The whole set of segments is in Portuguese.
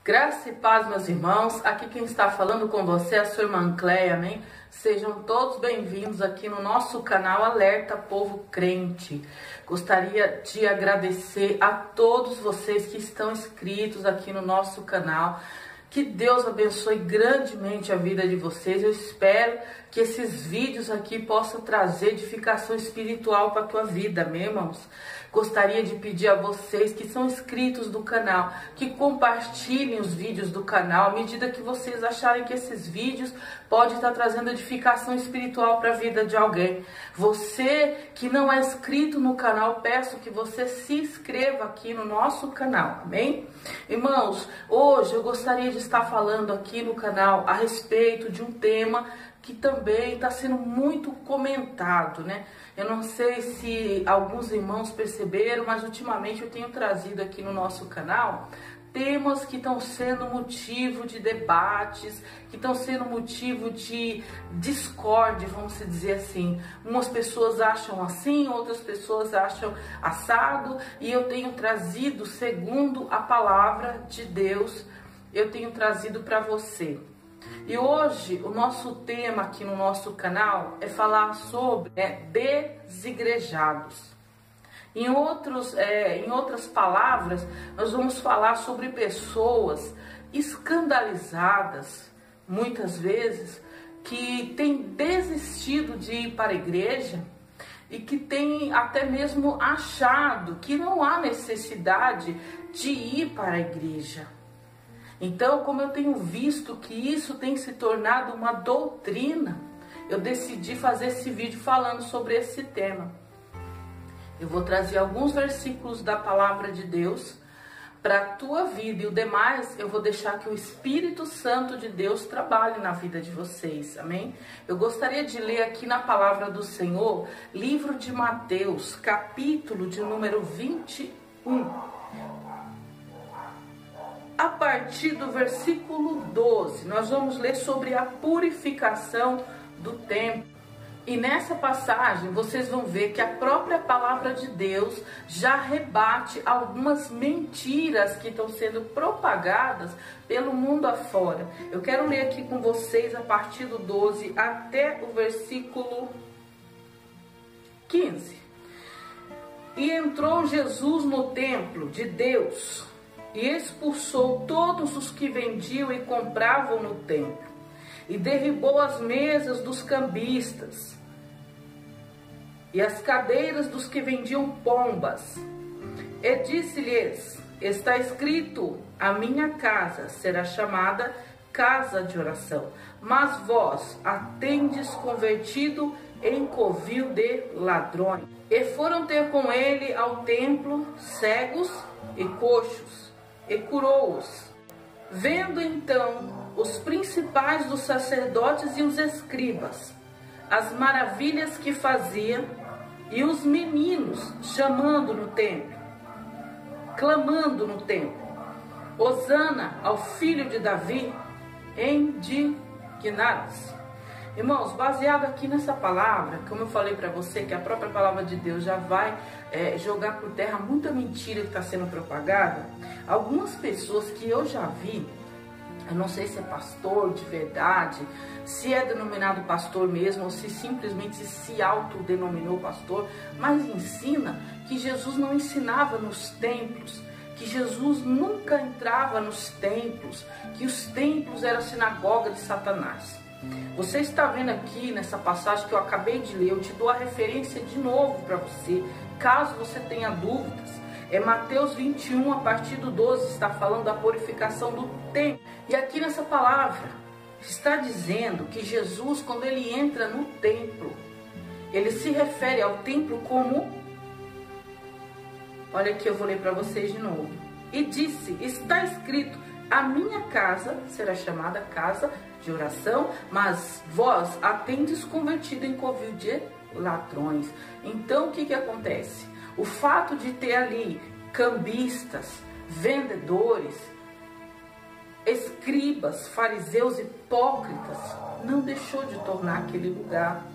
Graça e paz, meus irmãos. Aqui quem está falando com você é a sua irmã Cleia, amém? Sejam todos bem-vindos aqui no nosso canal Alerta Povo Crente. Gostaria de agradecer a todos vocês que estão inscritos aqui no nosso canal. Que Deus abençoe grandemente a vida de vocês. Eu espero que esses vídeos aqui possam trazer edificação espiritual para a tua vida, amém, irmãos? Gostaria de pedir a vocês que são inscritos do canal, que compartilhem os vídeos do canal, à medida que vocês acharem que esses vídeos podem estar trazendo edificação espiritual para a vida de alguém. Você que não é inscrito no canal, peço que você se inscreva aqui no nosso canal, amém? Irmãos, hoje eu gostaria de estar falando aqui no canal a respeito de um tema que também está sendo muito comentado, né? Eu não sei se alguns irmãos perceberam, mas ultimamente eu tenho trazido aqui no nosso canal temas que estão sendo motivo de debates, que estão sendo motivo de discórdia, vamos dizer assim. Umas pessoas acham assim, outras pessoas acham assado, e eu tenho trazido, segundo a palavra de Deus, eu tenho trazido para você. E hoje o nosso tema aqui no nosso canal é falar sobre desigrejados. Em outras palavras, nós vamos falar sobre pessoas escandalizadas, muitas vezes, que têm desistido de ir para a igreja e que têm até mesmo achado que não há necessidade de ir para a igreja. Então, como eu tenho visto que isso tem se tornado uma doutrina, eu decidi fazer esse vídeo falando sobre esse tema. Eu vou trazer alguns versículos da palavra de Deus para a tua vida, e o demais eu vou deixar que o Espírito Santo de Deus trabalhe na vida de vocês, amém? Eu gostaria de ler aqui na palavra do Senhor, livro de Mateus, capítulo de número 21. A partir do versículo 12, nós vamos ler sobre a purificação do templo. E nessa passagem, vocês vão ver que a própria palavra de Deus já rebate algumas mentiras que estão sendo propagadas pelo mundo afora. Eu quero ler aqui com vocês a partir do 12 até o versículo 15. E entrou Jesus no templo de Deus e expulsou todos os que vendiam e compravam no templo, e derribou as mesas dos cambistas e as cadeiras dos que vendiam pombas. E disse-lhes: está escrito, a minha casa será chamada casa de oração, mas vós a tendes convertido em covil de ladrões. E foram ter com ele ao templo cegos e coxos, e curou-os. Vendo então os principais dos sacerdotes e os escribas as maravilhas que fazia, e os meninos chamando no templo, clamando no templo, Hosana ao filho de Davi, indignados. Irmãos, baseado aqui nessa palavra, como eu falei para você, que a própria palavra de Deus já vai jogar por terra muita mentira que está sendo propagada, algumas pessoas que eu já vi, eu não sei se é pastor de verdade, se é denominado pastor mesmo, ou se simplesmente se autodenominou pastor, mas ensina que Jesus não ensinava nos templos, que Jesus nunca entrava nos templos, que os templos eram a sinagoga de Satanás. Você está vendo aqui nessa passagem que eu acabei de ler, eu te dou a referência de novo para você, caso você tenha dúvidas. É Mateus 21, a partir do 12, está falando da purificação do templo. E aqui nessa palavra, está dizendo que Jesus, quando ele entra no templo, ele se refere ao templo como... Olha aqui, eu vou ler para vocês de novo. E disse, está escrito, a minha casa será chamada casa de oração, mas vós a tendes convertido em covil de ladrões. Então, o que acontece? O fato de ter ali cambistas, vendedores, escribas, fariseus, hipócritas, não deixou de tornar aquele lugar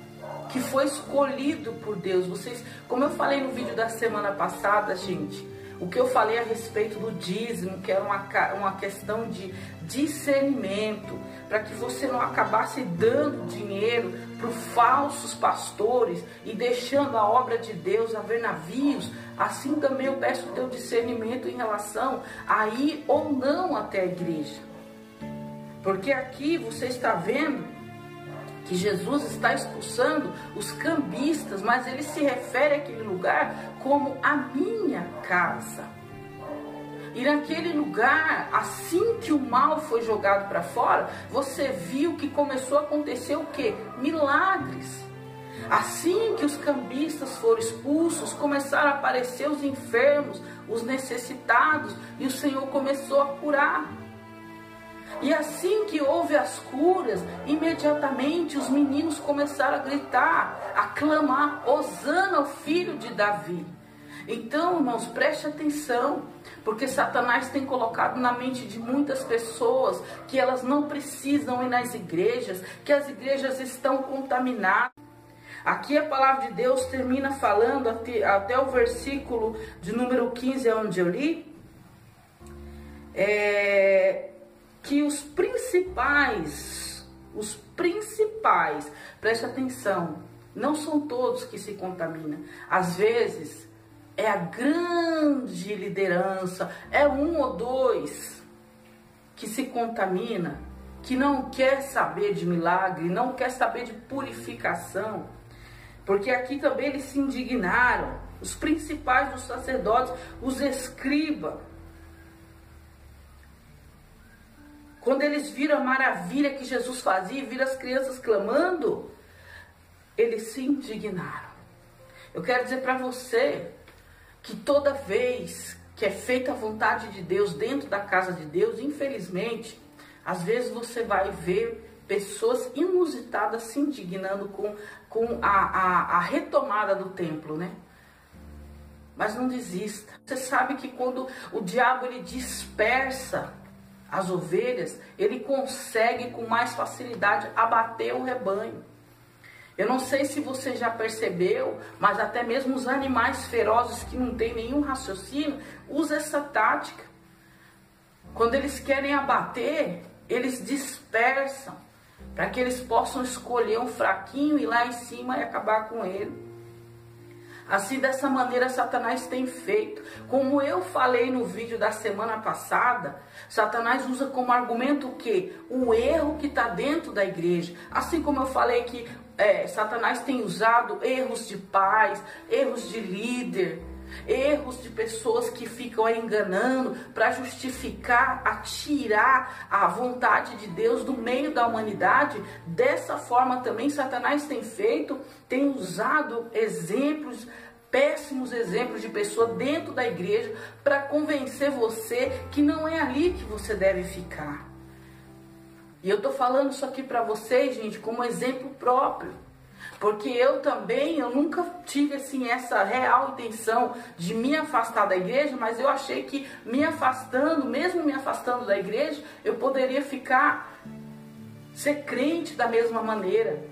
que foi escolhido por Deus. Vocês, como eu falei no vídeo da semana passada, gente, O que eu falei a respeito do dízimo, que era uma questão de discernimento, para que você não acabasse dando dinheiro para os falsos pastores e deixando a obra de Deus a ver navios. Assim também eu peço o teu discernimento em relação a ir ou não até a igreja. Porque aqui você está vendo que Jesus está expulsando os cambistas, mas ele se refere àquele lugar como a minha casa. E naquele lugar, assim que o mal foi jogado para fora, você viu que começou a acontecer o quê? Milagres. Assim que os cambistas foram expulsos, começaram a aparecer os enfermos, os necessitados, e o Senhor começou a curar. E assim que houve as curas, imediatamente os meninos começaram a gritar, a clamar, Hosana ao filho de Davi. Então, irmãos, preste atenção, porque Satanás tem colocado na mente de muitas pessoas que elas não precisam ir nas igrejas, que as igrejas estão contaminadas. Aqui a palavra de Deus termina falando até o versículo de número 15, onde eu li, que os principais, preste atenção, não são todos que se contaminam. Às vezes é a grande liderança, é um ou dois que se contamina, que não quer saber de milagre, não quer saber de purificação. Porque aqui também eles se indignaram, os principais dos sacerdotes, os escribas. Quando eles viram a maravilha que Jesus fazia e viram as crianças clamando, eles se indignaram. Eu quero dizer para você que toda vez que é feita a vontade de Deus dentro da casa de Deus, infelizmente, às vezes você vai ver pessoas inusitadas se indignando com a retomada do templo, né? Mas não desista. Você sabe que quando o diabo ele dispersa as ovelhas, ele consegue com mais facilidade abater o rebanho. Eu não sei se você já percebeu, mas até mesmo os animais ferozes que não têm nenhum raciocínio usam essa tática. Quando eles querem abater, eles dispersam, para que eles possam escolher um fraquinho e ir lá em cima e acabar com ele. Assim, dessa maneira, Satanás tem feito. Como eu falei no vídeo da semana passada, Satanás usa como argumento o quê? O erro que está dentro da igreja. Assim como eu falei que Satanás tem usado erros de pais, erros de líder, erros de pessoas que ficam enganando para justificar, tirar a vontade de Deus do meio da humanidade. Dessa forma também Satanás tem feito, tem usado exemplos, péssimos exemplos de pessoas dentro da igreja para convencer você que não é ali que você deve ficar. E eu tô falando isso aqui para vocês, gente, como exemplo próprio. Porque eu nunca tive assim essa real intenção de me afastar da igreja, mas eu achei que mesmo me afastando da igreja, eu poderia ser crente da mesma maneira.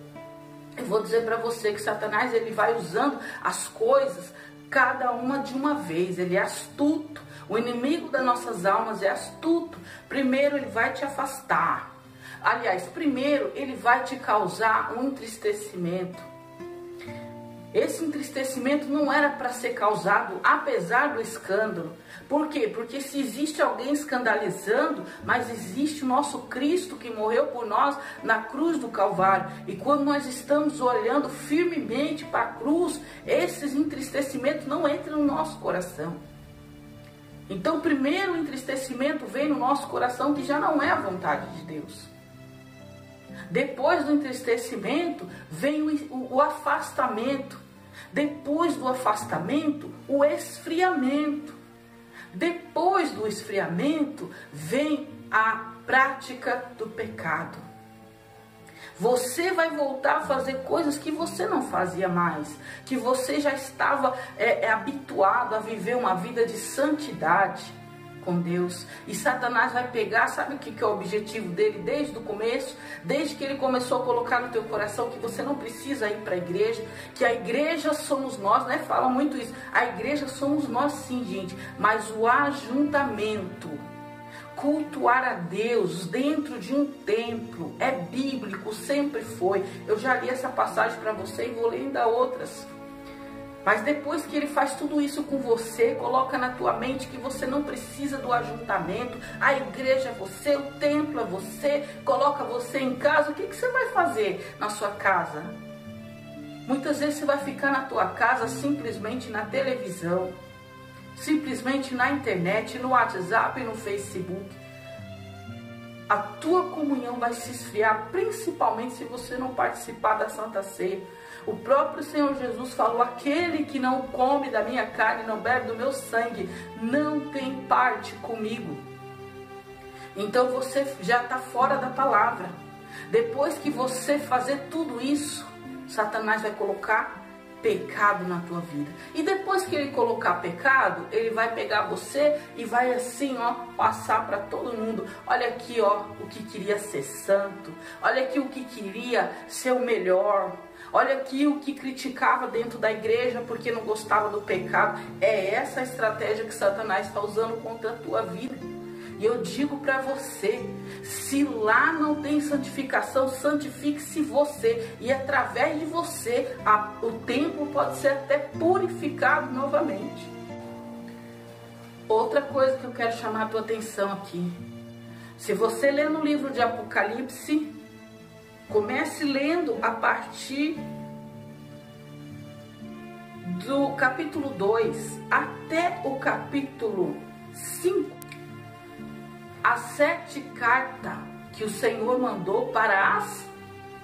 Eu vou dizer para você que Satanás ele vai usando as coisas, cada uma de uma vez. Ele é astuto. O inimigo das nossas almas é astuto. Primeiro ele vai te afastar. Aliás, primeiro ele vai te causar um entristecimento. Esse entristecimento não era para ser causado apesar do escândalo. Por quê? Porque se existe alguém escandalizando, mas existe o nosso Cristo que morreu por nós na cruz do Calvário. E quando nós estamos olhando firmemente para a cruz, esses entristecimentos não entram no nosso coração. Então, primeiro o entristecimento vem no nosso coração, que já não é a vontade de Deus. Depois do entristecimento vem o afastamento. Depois do afastamento, o esfriamento. Depois do esfriamento vem a prática do pecado. Você vai voltar a fazer coisas que você não fazia mais, que você já estava habituado a viver uma vida de santidade. com Deus. E Satanás vai pegar, sabe o que é o objetivo dele desde o começo? Desde que ele começou a colocar no teu coração que você não precisa ir para a igreja, que a igreja somos nós, né? Fala muito isso. A igreja somos nós sim, gente, mas o ajuntamento, cultuar a Deus dentro de um templo, é bíblico, sempre foi. Eu já li essa passagem para você e vou ler ainda outras. Mas depois que ele faz tudo isso com você, coloca na tua mente que você não precisa do ajuntamento, a igreja é você, o templo é você, coloca você em casa, o que você vai fazer na sua casa? Muitas vezes você vai ficar na tua casa simplesmente na televisão, simplesmente na internet, no WhatsApp e no Facebook. A tua comunhão vai se esfriar, principalmente se você não participar da Santa Ceia. O próprio Senhor Jesus falou: aquele que não come da minha carne e não bebe do meu sangue, não tem parte comigo. Então você já está fora da palavra. Depois que você fazer tudo isso, Satanás vai colocar pecado na tua vida. E depois que ele colocar pecado, ele vai pegar você e vai assim, ó, passar para todo mundo. Olha aqui, ó, o que queria ser santo. Olha aqui o que queria ser o melhor. Olha aqui o que criticava dentro da igreja porque não gostava do pecado. É essa a estratégia que Satanás está usando contra a tua vida. E eu digo para você, se lá não tem santificação, santifique-se você. E através de você, o templo pode ser até purificado novamente. Outra coisa que eu quero chamar a tua atenção aqui. Se você ler no livro de Apocalipse, comece lendo a partir do capítulo 2 até o capítulo 5. As 7 cartas que o Senhor mandou para as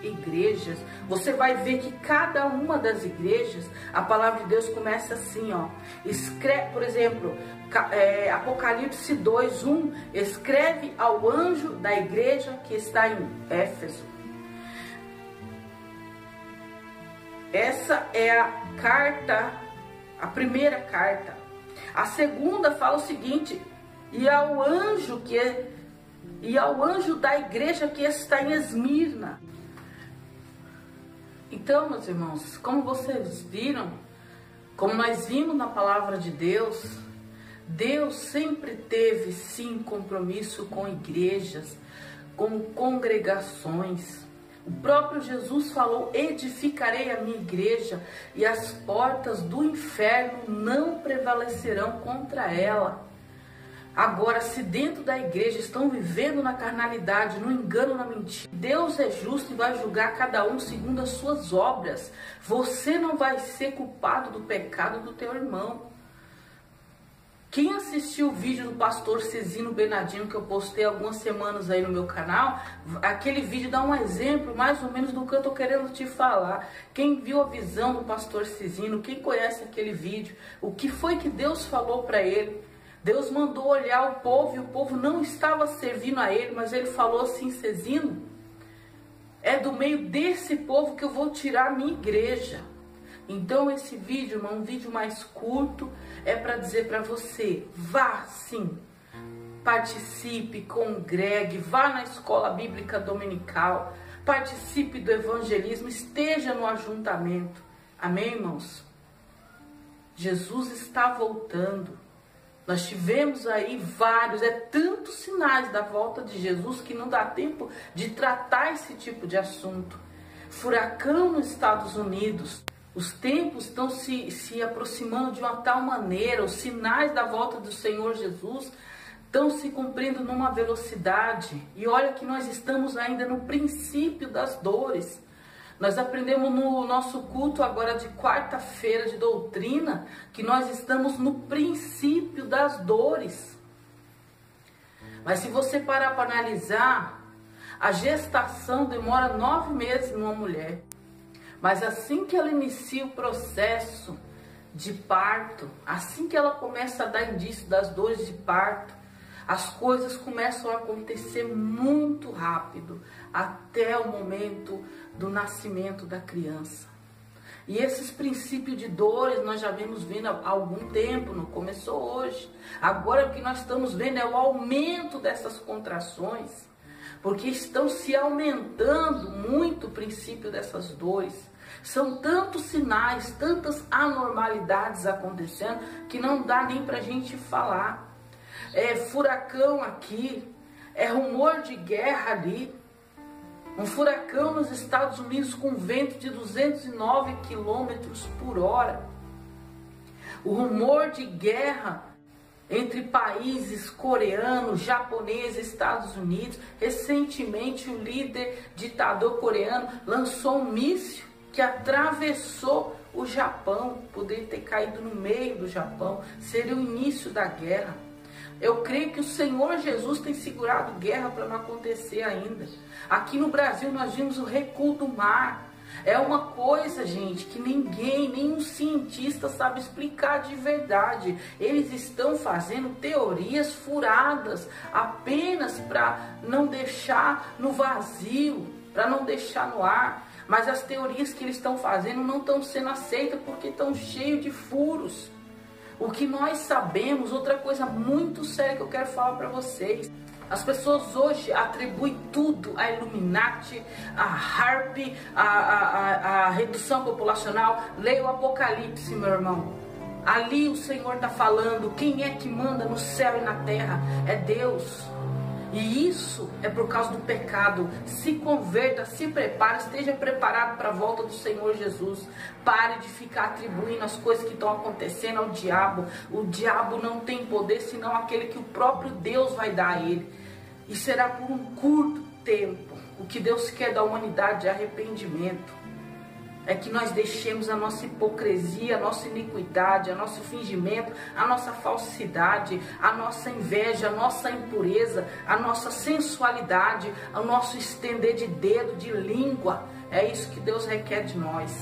igrejas. Você vai ver que cada uma das igrejas, a palavra de Deus começa assim, ó. Escreve, por exemplo, Apocalipse 2:1, escreve ao anjo da igreja que está em Éfeso. Essa é a carta, a primeira carta. A segunda fala o seguinte: e ao anjo da igreja que está em Esmirna. Então, meus irmãos, como vocês viram, como nós vimos na palavra de Deus, Deus sempre teve sim compromisso com igrejas, com congregações. O próprio Jesus falou: edificarei a minha igreja e as portas do inferno não prevalecerão contra ela. Agora, se dentro da igreja estão vivendo na carnalidade, no engano, na mentira, Deus é justo e vai julgar cada um segundo as suas obras. Você não vai ser culpado do pecado do teu irmão. Quem assistiu o vídeo do pastor Cezino Bernardino que eu postei algumas semanas aí no meu canal, aquele vídeo dá um exemplo mais ou menos do que eu tô querendo te falar. Quem viu a visão do pastor Cezino, quem conhece aquele vídeo, o que foi que Deus falou para ele? Deus mandou olhar o povo e o povo não estava servindo a ele, mas ele falou assim: Cezino, é do meio desse povo que eu vou tirar a minha igreja. Então esse vídeo, irmão, um vídeo mais curto, é para dizer para você: vá sim, participe, congregue, vá na escola bíblica dominical, participe do evangelismo, esteja no ajuntamento. Amém, irmãos? Jesus está voltando. Nós tivemos aí vários, tantos sinais da volta de Jesus que não dá tempo de tratar esse tipo de assunto. Furacão nos Estados Unidos. Os tempos estão se aproximando de uma tal maneira, os sinais da volta do Senhor Jesus estão se cumprindo numa velocidade. E olha que nós estamos ainda no princípio das dores. Nós aprendemos no nosso culto agora de quarta-feira de doutrina que nós estamos no princípio das dores. Mas se você parar para analisar, a gestação demora 9 meses numa mulher. Mas assim que ela inicia o processo de parto, assim que ela começa a dar indício das dores de parto, as coisas começam a acontecer muito rápido, até o momento do nascimento da criança. E esses princípios de dores nós já vemos vindo há algum tempo, não começou hoje. Agora o que nós estamos vendo é o aumento dessas contrações, porque estão se aumentando muito o princípio dessas dores. São tantos sinais, tantas anormalidades acontecendo que não dá nem pra gente falar. É furacão aqui, é rumor de guerra ali. Um furacão nos Estados Unidos com vento de 209 quilômetros por hora. O rumor de guerra entre países coreanos, japoneses, Estados Unidos. Recentemente o líder ditador coreano lançou um míssil que atravessou o Japão. Poderia ter caído no meio do Japão. Seria o início da guerra. Eu creio que o Senhor Jesus tem segurado guerra para não acontecer ainda. Aqui no Brasil nós vimos o recuo do mar. É uma coisa, gente, que ninguém, nenhum cientista sabe explicar de verdade. Eles estão fazendo teorias furadas apenas para não deixar no vazio, para não deixar no ar. Mas as teorias que eles estão fazendo não estão sendo aceitas porque estão cheias de furos. O que nós sabemos, outra coisa muito séria que eu quero falar para vocês. As pessoas hoje atribuem tudo a Illuminati, a HAARP, a redução populacional. Leia o Apocalipse, meu irmão. Ali o Senhor está falando, quem é que manda no céu e na terra? É Deus. E isso é por causa do pecado. Se converta, se prepare, esteja preparado para a volta do Senhor Jesus. Pare de ficar atribuindo as coisas que estão acontecendo ao diabo. O diabo não tem poder senão aquele que o próprio Deus vai dar a ele. E será por um curto tempo. O que Deus quer da humanidade é arrependimento. É que nós deixemos a nossa hipocrisia, a nossa iniquidade, a nosso fingimento, a nossa falsidade, a nossa inveja, a nossa impureza, a nossa sensualidade, o nosso estender de dedo, de língua. É isso que Deus requer de nós.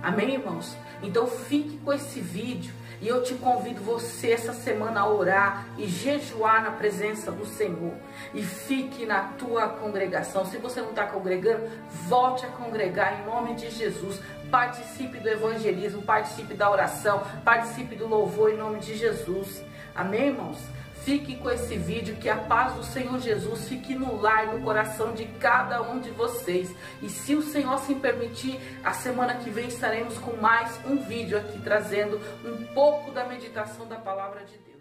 Amém, irmãos? Então fique com esse vídeo e eu te convido você essa semana a orar e jejuar na presença do Senhor. E fique na tua congregação. Se você não está congregando, volte a congregar em nome de Jesus. Participe do evangelismo, participe da oração, participe do louvor em nome de Jesus. Amém, irmãos? Fique com esse vídeo, que a paz do Senhor Jesus fique no lar, no coração de cada um de vocês. E se o Senhor assim permitir, a semana que vem estaremos com mais um vídeo aqui, trazendo um pouco da meditação da palavra de Deus.